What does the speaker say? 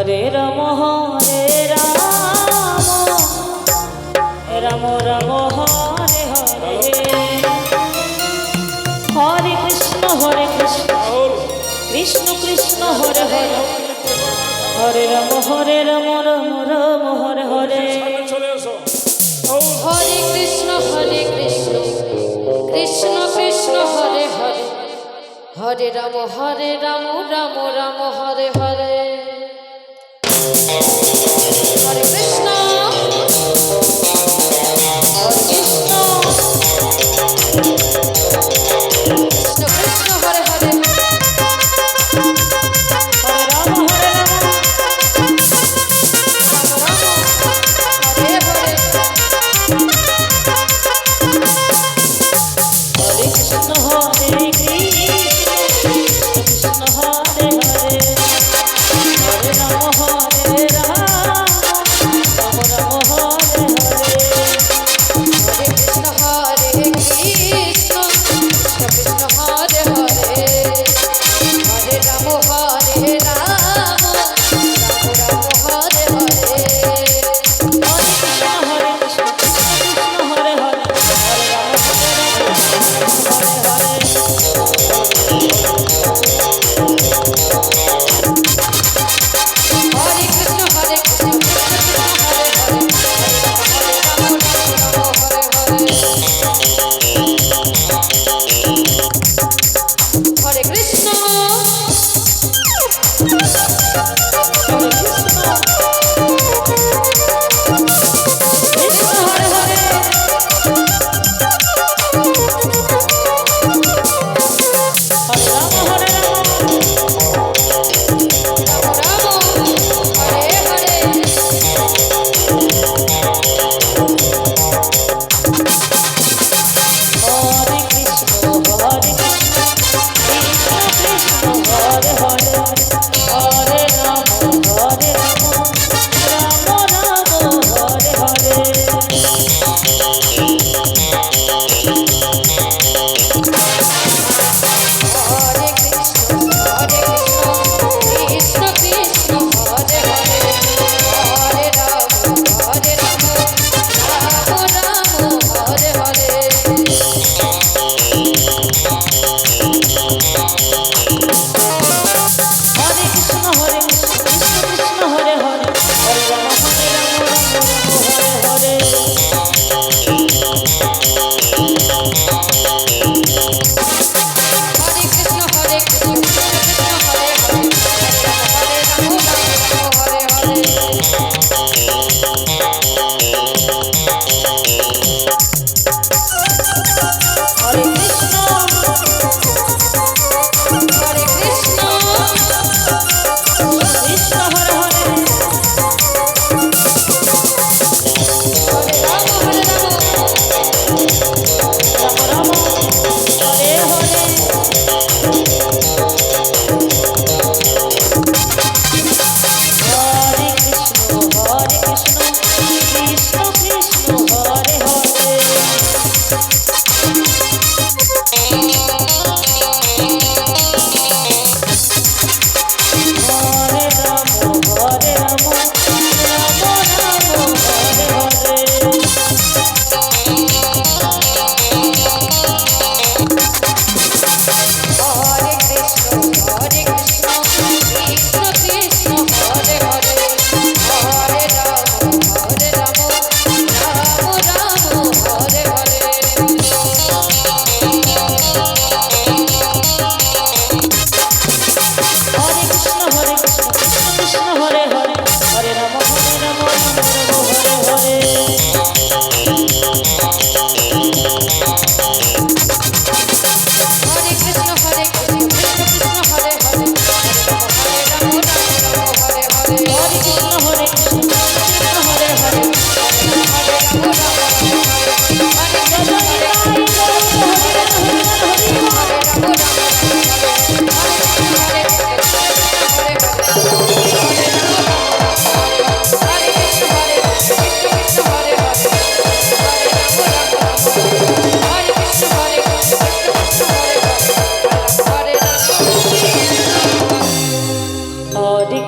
Hare Ram Ram Ram Hare Hare Hare Krishna Krishna Krishna Hare Hare Hare Ram Ram Ram Hare Hare Hare Krishna Krishna Krishna Hare Hare Hare Ram Ram Ram Hare Hare Hare Krishna Hare Krishna Krishna Krishna Hare Hare Hare Ram Ram Ram Hare Hare Hare Krishna Krishna Hare Hare Hare Ram Ram Ram Hare Hare Hare Krishna Krishna Krishna Hare Hare Hare Ram Ram Ram Hare Hare Hare Krishna Krishna Hare Hare Hare Ram Hare Hare Hare Krishna Krishna Krishna Hare Hare Hare Ram Ram Hare Hare Hare Krishna Krishna Hare Hare Hare Ram Ram Hare Hare Hare Krishna Krishna Krishna Hare Hare Hare Ram Ram Hare Hare Hare Krishna Krishna Krishna Hare Hare Hare Ram Ram Hare Hare Hare Krishna Krishna Krishna Hare Hare Hare Ram Ram Hare Hare Hare Krishna Krishna Krishna Hare Hare Hare Ram Ram Hare Hare Hare Krishna Hare Krishna Krishna Hare Hare Hare Ram Ram Ram Hare Hare Hare Krishna Krishna Krishna Hare Hare Hare Ram Ram Ram Hare Hare Hare Krishna Krishna Krishna Hare Hare Hare Ram Ram Ram Hare Hare Hare Krishna Krishna Krishna Hare Hare Hare Ram Ram Hare Hare Hare Krishna Krishna Krishna Hare Hare Hare Ram Ram Hare Hare Hare Krishna Krishna Krishna Hare Hare Hare Ram Ram Hare